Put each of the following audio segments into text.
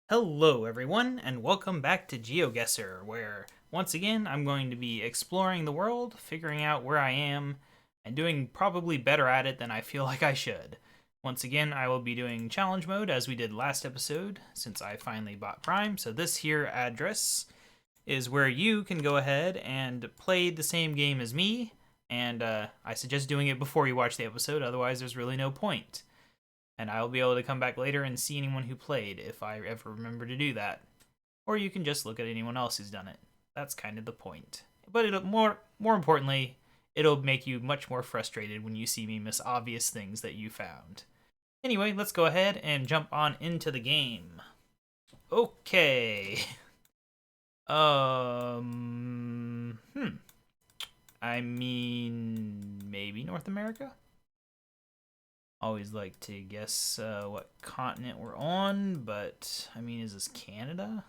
Hello everyone, and welcome back to Geoguessr, where once again I'm going to be exploring the world, figuring out where I am, and doing probably better at it than I feel like I should. Once again, I will be doing challenge mode as we did last episode, since I finally bought Prime, so this here address is where you can go ahead and play the same game as me, and I suggest doing it before you watch the episode, otherwise there's really no point. And I'll be able to come back later and see anyone who played if I ever remember to do that. Or you can just look at anyone else who's done it. That's kind of the point. But it'll more importantly, it'll make you much more frustrated when you see me miss obvious things that you found. Anyway, let's go ahead and jump on into the game. Okay. I mean, maybe North America? Always like to guess what continent we're on, but I mean, is this Canada?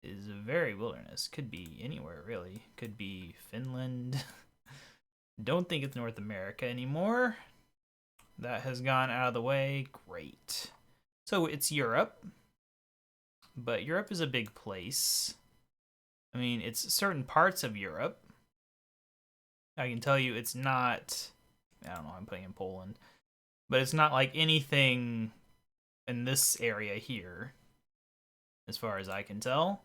It is a very wilderness. Could be anywhere, really. Could be Finland. Don't think it's North America anymore. That has gone out of the way. Great. So it's Europe, but Europe is a big place. I mean, it's certain parts of Europe. I can tell you it's not, I don't know, I'm putting in Poland. But it's not like anything in this area here, as far as I can tell.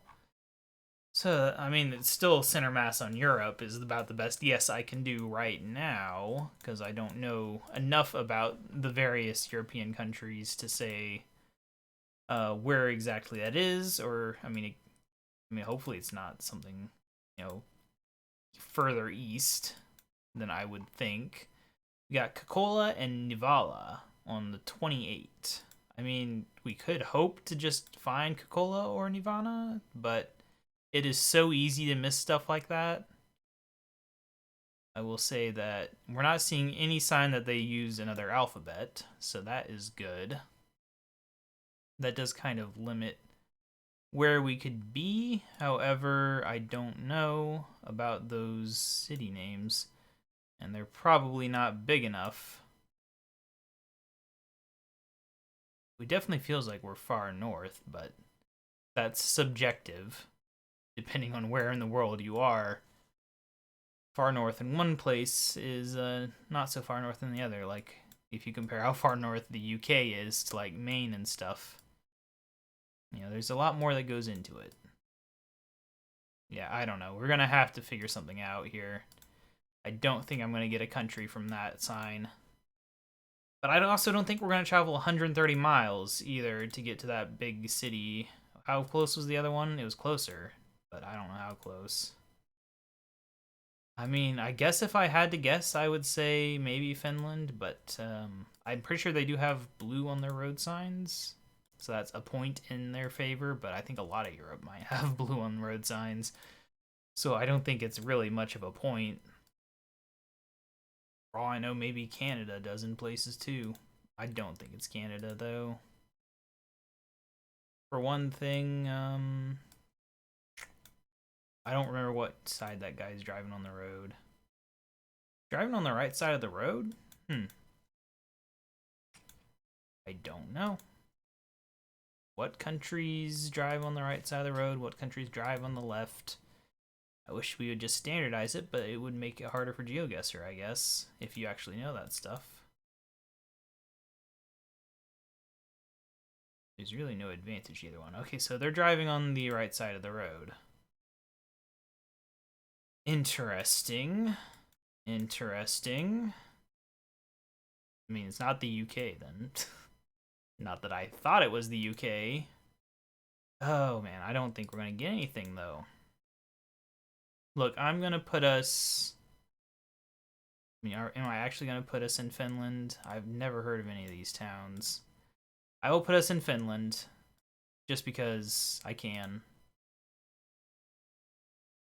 So, I mean, it's still center mass on Europe is about the best yes I can do right now, because I don't know enough about the various European countries to say where exactly that is, or, I mean, hopefully it's not something, further east than I would think. We got Kokola and Nivala on the 28th. I mean, we could hope to just find Kokola or Nirvana, but it is so easy to miss stuff like that. I will say that we're not seeing any sign that they use another alphabet, so that is good. That does kind of limit where we could be. However, I don't know about those city names, and they're probably not big enough. It definitely feels like we're far north, but that's subjective, depending on where in the world you are. Far north in one place is not so far north in the other. Like, if you compare how far north the UK is to, like, Maine and stuff, there's a lot more that goes into it. Yeah, I don't know. We're going to have to figure something out here. I don't think I'm going to get a country from that sign. But I also don't think we're going to travel 130 miles either to get to that big city. How close was the other one? It was closer, but I don't know how close. I mean, I guess if I had to guess, I would say maybe Finland, but I'm pretty sure they do have blue on their road signs. So that's a point in their favor, but I think a lot of Europe might have blue on road signs. So I don't think it's really much of a point. For all I know, maybe Canada does in places too. I don't think it's Canada, though. For one thing, I don't remember what side that guy's driving on the road. Driving on the right side of the road? I don't know. What countries drive on the right side of the road? What countries drive on the left? I wish we would just standardize it, but it would make it harder for Geoguessr, I guess, if you actually know that stuff. There's really no advantage either one. Okay, so they're driving on the right side of the road. Interesting. Interesting. I mean, it's not the UK then. Not that I thought it was the UK. Oh man, I don't think we're going to get anything though. Look, I'm going to put us... I mean, am I actually going to put us in Finland? I've never heard of any of these towns. I will put us in Finland, just because I can.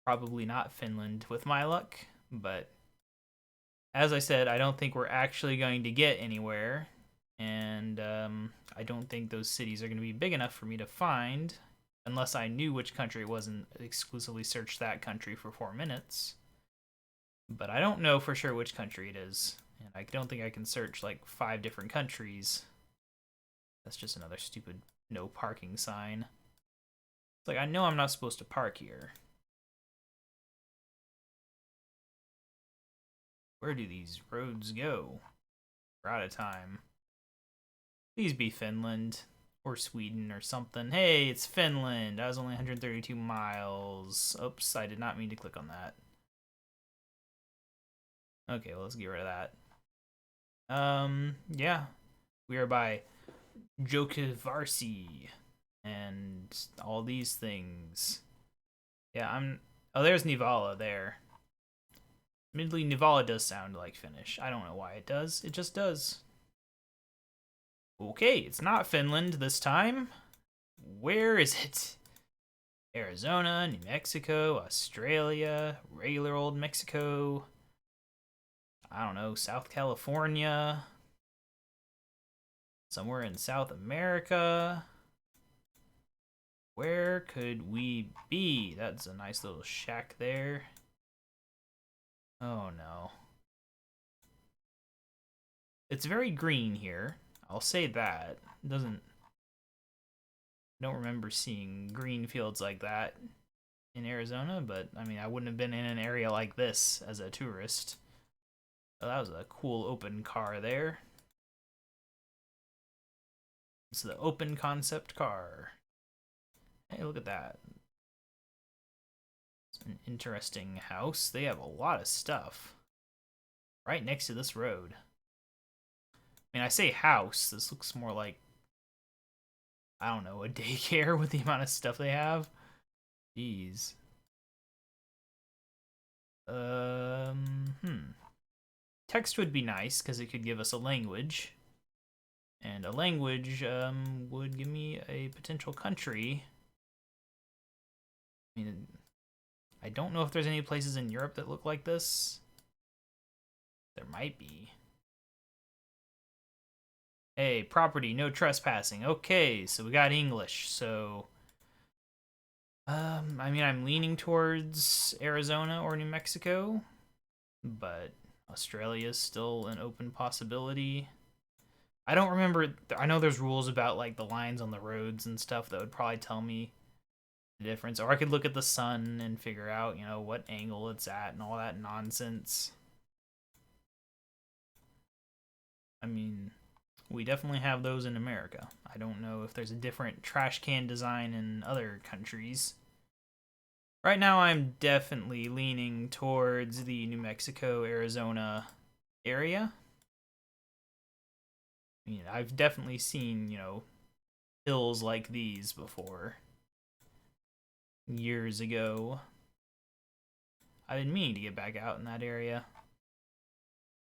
Probably not Finland with my luck, but as I said, I don't think we're actually going to get anywhere, and I don't think those cities are going to be big enough for me to find, unless I knew which country it was and exclusively searched that country for 4 minutes. But I don't know for sure which country it is, and I don't think I can search like 5 different countries. That's just another stupid no parking sign. It's like, I know I'm not supposed to park here. Where do these roads go? We're out of time. Please be Finland. Or Sweden or something. Hey, it's Finland. That was only 132 miles. Oops, I did not mean to click on that. Okay, well, let's get rid of that. Yeah. We are by Geoguessr and all these things. Yeah, oh, there's Nivala there. Admittedly, Nivala does sound like Finnish. I don't know why it does. It just does. Okay, it's not Finland this time. Where is it? Arizona, New Mexico, Australia, regular old Mexico. I don't know, South California. Somewhere in South America. Where could we be? That's a nice little shack there. Oh no. It's very green here. I'll say that. It doesn't... I don't remember seeing green fields like that in Arizona, but I mean, I wouldn't have been in an area like this as a tourist. Oh, that was a cool open car there. It's the open concept car. Hey, look at that. It's an interesting house. They have a lot of stuff right next to this road. I mean, I say house. This looks more like, I don't know, a daycare with the amount of stuff they have. Jeez. Text would be nice because it could give us a language. And a language would give me a potential country. I mean, I don't know if there's any places in Europe that look like this. There might be. Hey, property, no trespassing. Okay, so we got English, so... I mean, I'm leaning towards Arizona or New Mexico, but Australia is still an open possibility. I don't remember, I know there's rules about, like, the lines on the roads and stuff that would probably tell me the difference. Or I could look at the sun and figure out, you know, what angle it's at and all that nonsense. I mean... we definitely have those in America. I don't know if there's a different trash can design in other countries. Right now, I'm definitely leaning towards the New Mexico, Arizona area. I mean, I've definitely seen, you know, hills like these before. Years ago. I've been meaning to get back out in that area.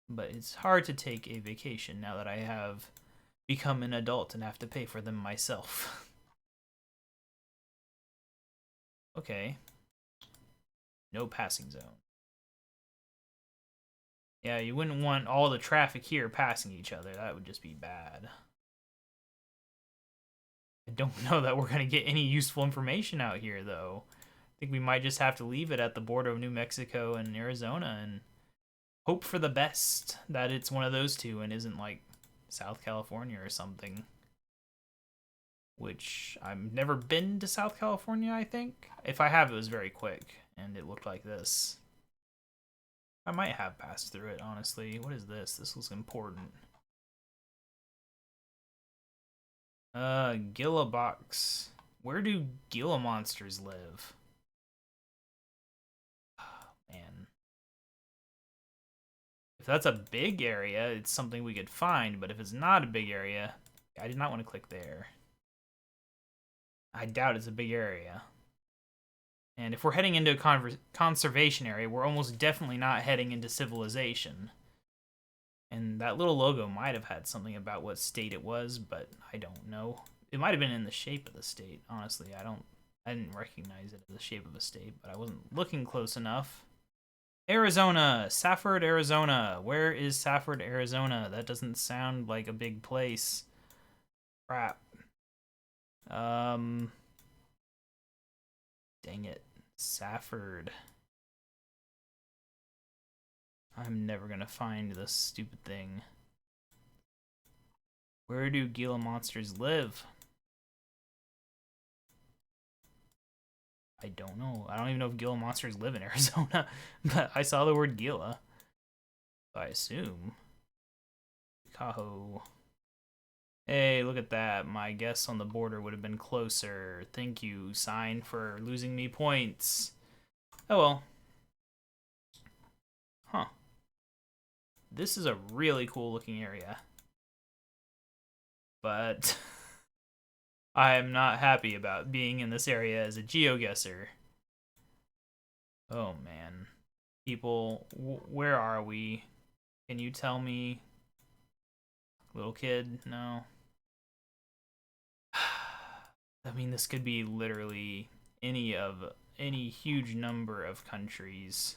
But it's hard to take a vacation now that I have become an adult and have to pay for them myself. Okay. No passing zone. Yeah, you wouldn't want all the traffic here passing each other. That would just be bad. I don't know that we're going to get any useful information out here, though. I think we might just have to leave it at the border of New Mexico and Arizona and hope for the best that it's one of those two and isn't like South California or something. Which I've never been to South California, I think. If I have, it was very quick and it looked like this. I might have passed through it, honestly. What is this? This looks important. Gila box. Where do Gila monsters live? Oh, man. If that's a big area, it's something we could find, but if it's not a big area, I did not want to click there. I doubt it's a big area. And if we're heading into a conservation area, we're almost definitely not heading into civilization. And that little logo might have had something about what state it was, but I don't know. It might have been in the shape of the state, honestly. I didn't recognize it as the shape of a state, but I wasn't looking close enough. Arizona! Safford, Arizona! Where is Safford, Arizona? That doesn't sound like a big place. Crap. Dang it. Safford. I'm never gonna find this stupid thing. Where do Gila monsters live? I don't know. I don't even know if Gila monsters live in Arizona, but I saw the word Gila. So I assume. Tahoe. Hey, look at that. My guess on the border would have been closer. Thank you, sign, for losing me points. Oh well. Huh. This is a really cool looking area. But I am not happy about being in this area as a geoguesser. Oh man. People, where are we? Can you tell me? Little kid? No. I mean, this could be literally any huge number of countries.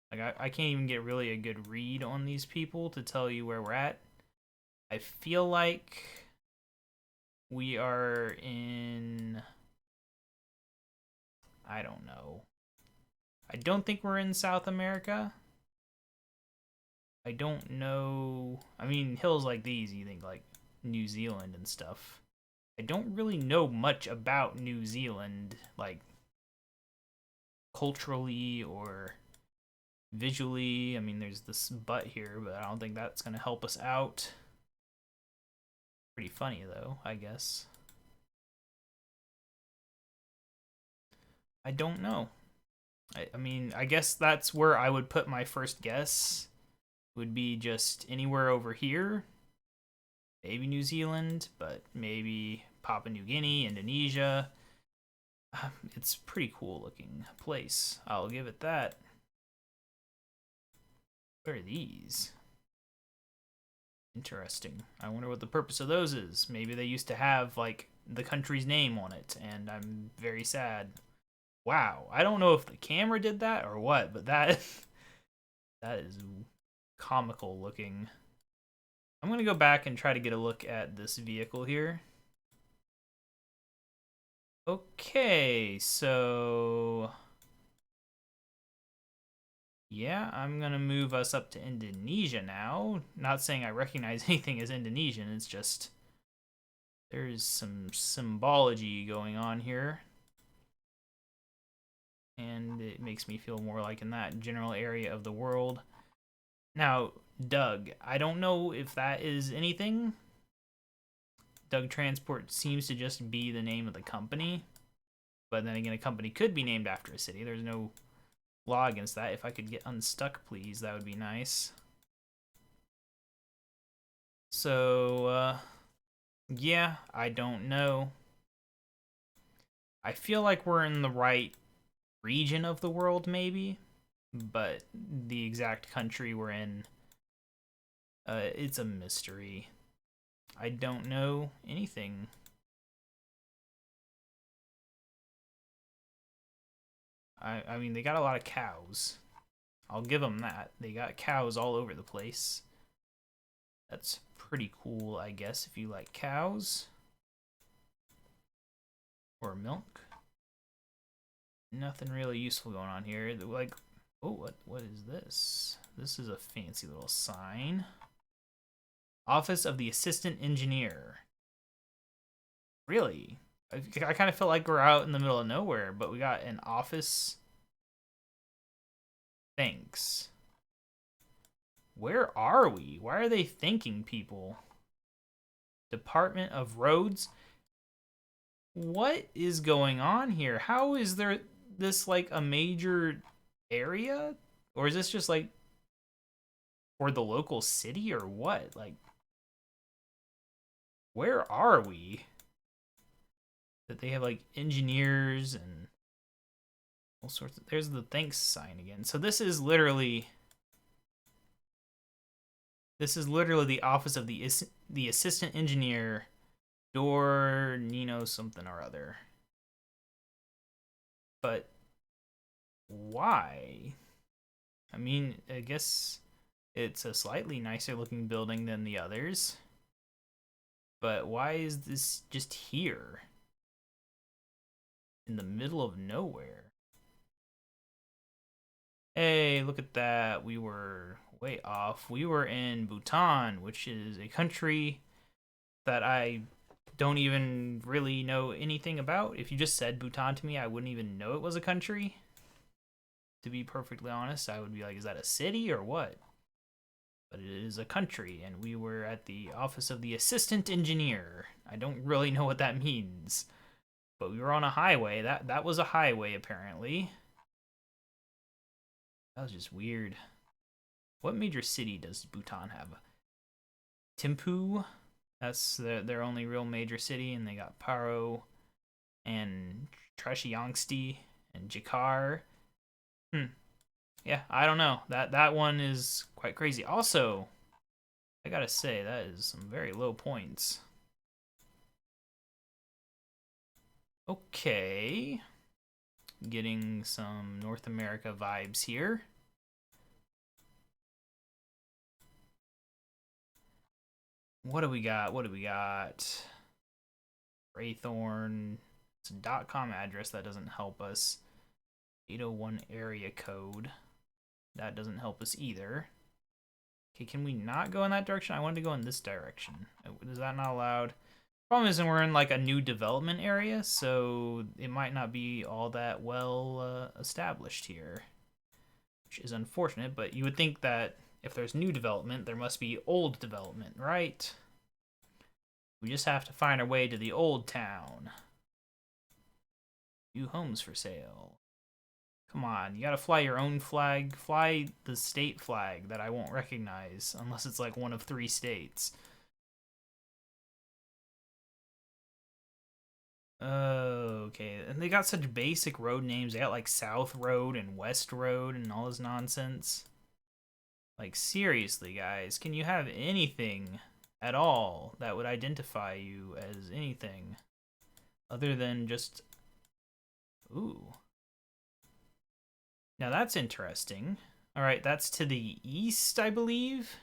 Like, I can't even get really a good read on these people to tell you where we're at. I feel like we are in... I don't know. I don't think we're in South America. I don't know. I mean, hills like these, you think like New Zealand and stuff. I don't really know much about New Zealand, like culturally or visually. I mean, there's this butt here, but I don't think that's going to help us out. Pretty funny, though, I guess. I don't know. I mean, I guess that's where I would put my first guess. Would be just anywhere over here. Maybe New Zealand, but maybe Papua New Guinea, Indonesia. It's a pretty cool looking place. I'll give it that. What are these? Interesting. I wonder what the purpose of those is. Maybe they used to have, like, the country's name on it, and I'm very sad. Wow. I don't know if the camera did that or what, but that that is comical looking. I'm going to go back and try to get a look at this vehicle here. Okay, so... yeah, I'm going to move us up to Indonesia now. Not saying I recognize anything as Indonesian, it's just... there's some symbology going on here. And it makes me feel more like in that general area of the world. Now, Doug, I don't know if that is anything. Doug Transport seems to just be the name of the company. But then again, a company could be named after a city. There's no law against that. If I could get unstuck, please, that would be nice. So, yeah, I don't know. I feel like we're in the right region of the world, maybe. But the exact country we're in, it's a mystery. I don't know anything. I mean, they got a lot of cows. I'll give them that. They got cows all over the place. That's pretty cool, I guess, if you like cows. Or milk. Nothing really useful going on here. Like, oh, what is this? This is a fancy little sign. Office of the Assistant Engineer. Really? I kind of feel like we're out in the middle of nowhere, but we got an office. Thanks. Where are we? Why are they thanking people? Department of Roads? What is going on here? How is there this like a major area? Or is this just like for the local city or what? Like, where are we? That they have like engineers and all sorts of... there's the thanks sign again. So this is literally the office of the assistant engineer, Door Nino something or other. But why? I mean, I guess it's a slightly nicer looking building than the others. But why is this just here? In the middle of nowhere. Hey, look at that. We were way off. We were in Bhutan, which is a country that I don't even really know anything about. If you just said Bhutan to me, I wouldn't even know it was a country. To be perfectly honest, I would be like, is that a city or what? But it is a country, and we were at the office of the assistant engineer. I don't really know what that means. But we were on a highway. That was a highway, apparently. That was just weird. What major city does Bhutan have? Thimphu. That's their only real major city, and they got Paro and Trashiangsti and Jakar. Yeah, I don't know. That one is quite crazy. Also, I gotta say, that is some very low points. Okay. Getting some North America vibes here. What do we got? What do we got? Raythorn. It's a .com address. That doesn't help us. 801 area code. That doesn't help us either. Okay, can we not go in that direction? I wanted to go in this direction. Is that not allowed? Problem is, we're in like a new development area, so it might not be all that well established here, which is unfortunate. But you would think that if there's new development, there must be old development, right? We just have to find our way to the old town. New homes for sale. Come on, you gotta fly your own flag. Fly the state flag that I won't recognize unless it's like one of 3 states. Okay, and they got such basic road names. They got like South Road and West Road and all this nonsense. Like, seriously, guys, can you have anything at all that would identify you as anything other than just... Ooh. Now that's interesting. Alright, that's to the east, I believe?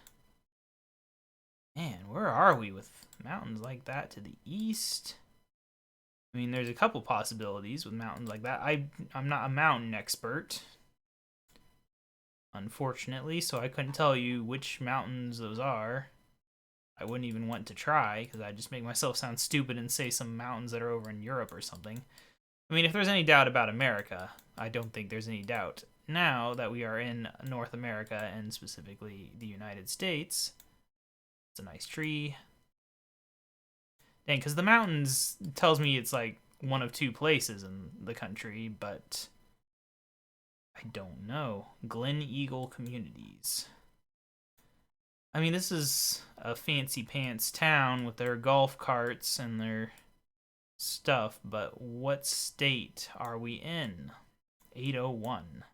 Man, where are we with mountains like that to the east? I mean, there's a couple possibilities with mountains like that. I'm not a mountain expert, unfortunately, so I couldn't tell you which mountains those are. I wouldn't even want to try, because I'd just make myself sound stupid and say some mountains that are over in Europe or something. I mean, if there's any doubt about America, I don't think there's any doubt. Now that we are in North America, and specifically the United States, it's a nice tree. Dang, because the mountains tells me it's like one of 2 places in the country, but I don't know. Glen Eagle Communities. I mean, this is a fancy pants town with their golf carts and their stuff, but what state are we in? 801.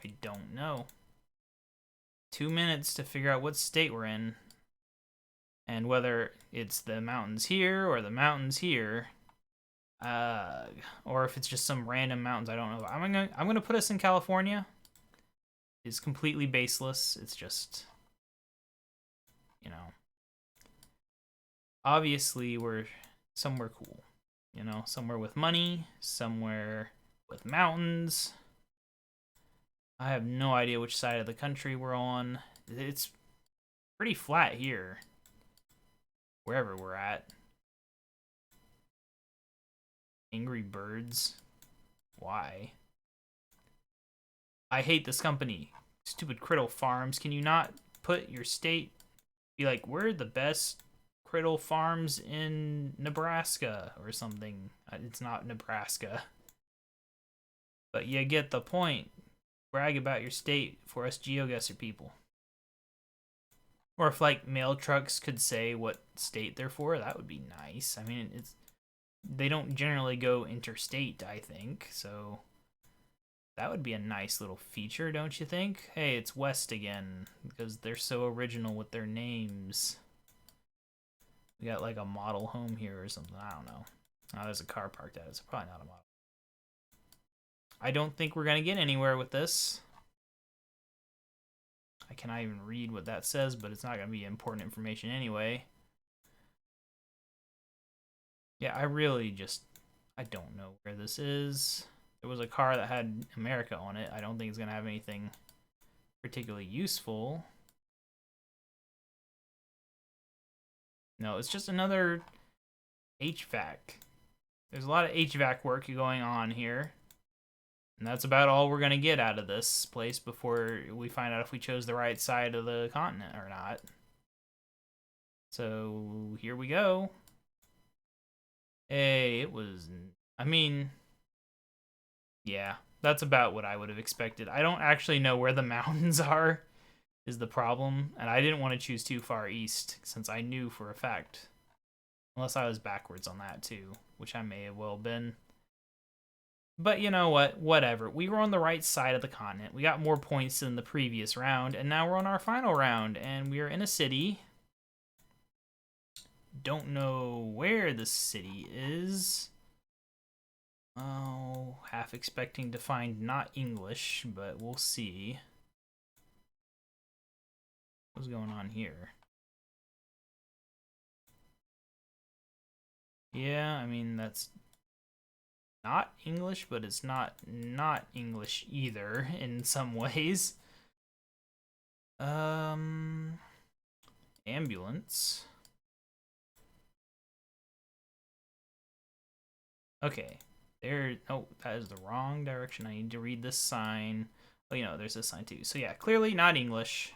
I don't know. 2 minutes to figure out what state we're in. And whether it's the mountains here or the mountains here, or if it's just some random mountains I don't know. I'm gonna put us in California. It's completely baseless. It's just, you know, obviously we're somewhere cool, you know, somewhere with money, somewhere with mountains. I have no idea which side of the country we're on. It's pretty flat here, wherever we're at. Angry Birds. Why? I hate this company. Stupid Criddle Farms. Can you not put your state... Be like, we're the best Criddle Farms in Nebraska or something. It's not Nebraska. But you get the point. Brag about your state for us Geoguessr people. Or if, like, mail trucks could say what state they're for, that would be nice. I mean, they don't generally go interstate, I think, so that would be a nice little feature, don't you think? Hey, it's West again, because they're so original with their names. We got, like, a model home here or something, I don't know. Oh, there's a car parked at it, so probably not a model. I don't think we're going to get anywhere with this. I cannot even read what that says, but it's not going to be important information anyway. Yeah, I don't know where this is. There was a car that had America on it. I don't think it's going to have anything particularly useful. No, it's just another HVAC. There's a lot of HVAC work going on here. And that's about all we're going to get out of this place before we find out if we chose the right side of the continent or not. So here we go. Hey, it was... I mean... Yeah, that's about what I would have expected. I don't actually know where the mountains are, is the problem. And I didn't want to choose too far east, since I knew for a fact. Unless I was backwards on that, too, which I may have well been. But you know what? Whatever. We were on the right side of the continent. We got more points than the previous round, and now we're on our final round, and we are in a city. Don't know where the city is. Oh, half expecting to find not English, but we'll see. What's going on here? Yeah, I mean, that's not English, but it's not English either in some ways. Ambulance. Okay. There, oh, that is the wrong direction. I need to read this sign. Oh, you know, there's this sign too. So yeah, clearly not English.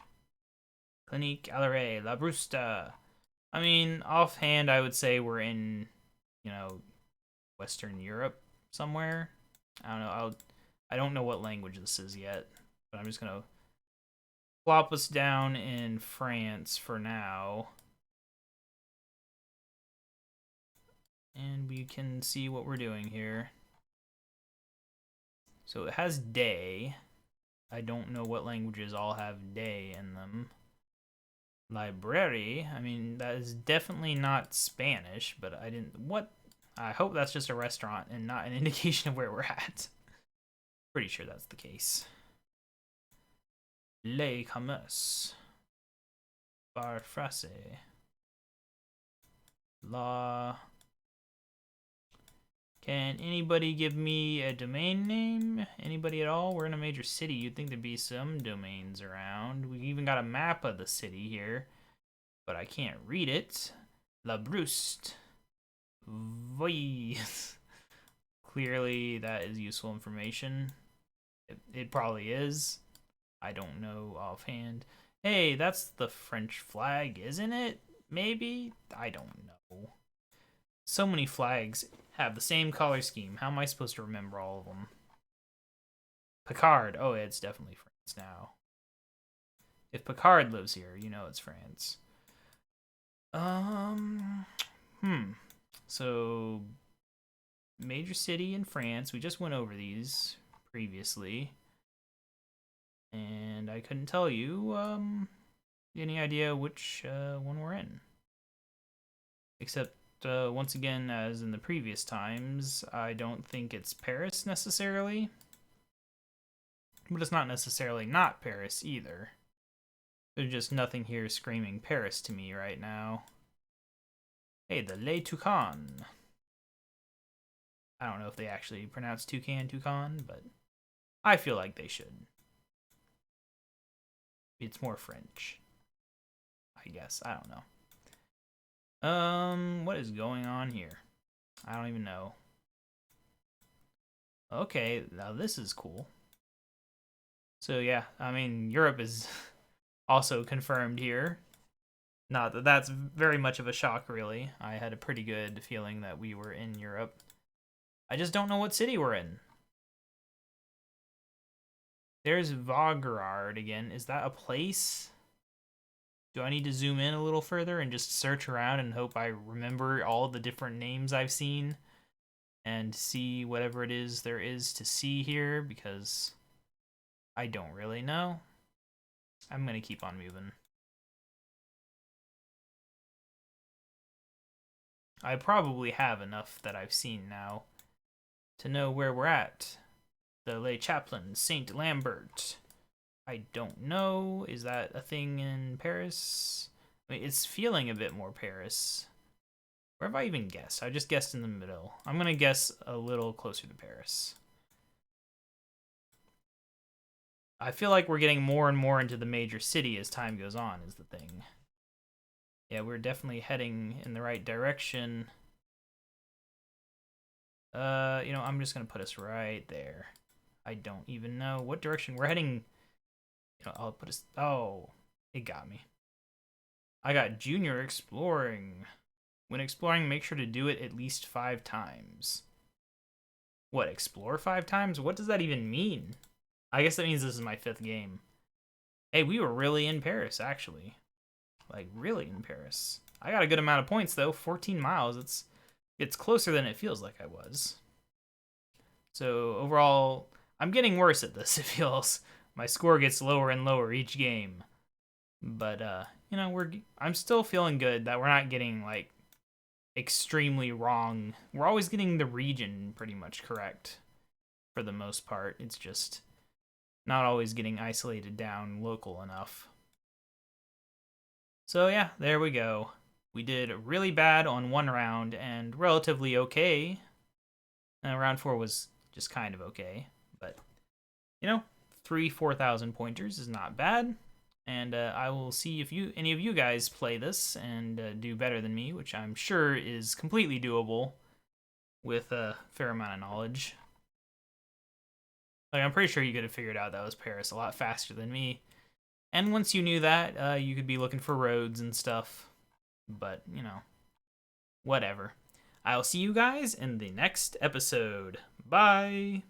Clinique Alere, La Brusta. I mean, offhand, I would say we're in, you know, Western Europe somewhere. I don't know. I don't know what language this is yet, but I'm just gonna plop us down in France for now. And we can see what we're doing here. So it has day. I don't know what languages all have day in them. Library, I mean, that is definitely not Spanish, but I didn't... What? I hope that's just a restaurant and not an indication of where we're at. Pretty sure that's the case. Le commerce. Bar fraise. La... Can anybody give me a domain name? Anybody at all? We're in a major city. You'd think there'd be some domains around. We even got a map of the city here, but I can't read it. La Bruste. Voy. Clearly, that is useful information. It probably is. I don't know offhand. Hey, that's the French flag, isn't it? Maybe? I don't know. So many flags have the same color scheme. How am I supposed to remember all of them? Picard. Oh, it's definitely France now. If Picard lives here, you know it's France. So, major city in France. We just went over these previously. And I couldn't tell you any idea which one we're in. Except once again, as in the previous times, I don't think it's Paris necessarily. But it's not necessarily not Paris either. There's just nothing here screaming Paris to me right now. Hey, the Le Toucan. I don't know if they actually pronounce toucan, but I feel like they should. It's more French, I guess. I don't know. What is going on here? I don't even know. Okay, now this is cool. So yeah, I mean, Europe is also confirmed here. Not that that's very much of a shock, really. I had a pretty good feeling that we were in Europe. I just don't know what city we're in. There's Vagrard again. Is that a place? Do I need to zoom in a little further and just search around and hope I remember all the different names I've seen and see whatever it is there is to see here? Because I don't really know. I'm going to keep on moving. I probably have enough that I've seen now to know where we're at. The Lay Chaplain, Saint Lambert. I don't know. Is that a thing in Paris? I mean, it's feeling a bit more Paris. Where have I even guessed? I just guessed in the middle. I'm going to guess a little closer to Paris. I feel like we're getting more and more into the major city as time goes on, is the thing. Yeah, we're definitely heading in the right direction. I'm just gonna put us right there. I don't even know what direction we're heading. I'll put us. Oh, it got me. I got junior exploring. When exploring, make sure to do it at least 5 times. What, explore 5 times? What does that even mean? I guess that means this is my 5th game. Hey, we were really in Paris, actually. Like, really in Paris. I got a good amount of points, though. 14 miles. It's closer than it feels like I was. So, overall, I'm getting worse at this, it feels. My score gets lower and lower each game. But, I'm still feeling good that we're not getting, like, extremely wrong. We're always getting the region pretty much correct for the most part. It's just not always getting isolated down local enough. So yeah, there we go. We did really bad on 1 round and relatively okay. Round 4 was just kind of okay, but 4,000 pointers is not bad. And I will see if any of you guys play this and do better than me, which I'm sure is completely doable with a fair amount of knowledge. Like, I'm pretty sure you could have figured out that was Paris a lot faster than me. And once you knew that, you could be looking for roads and stuff. But, whatever. I'll see you guys in the next episode. Bye!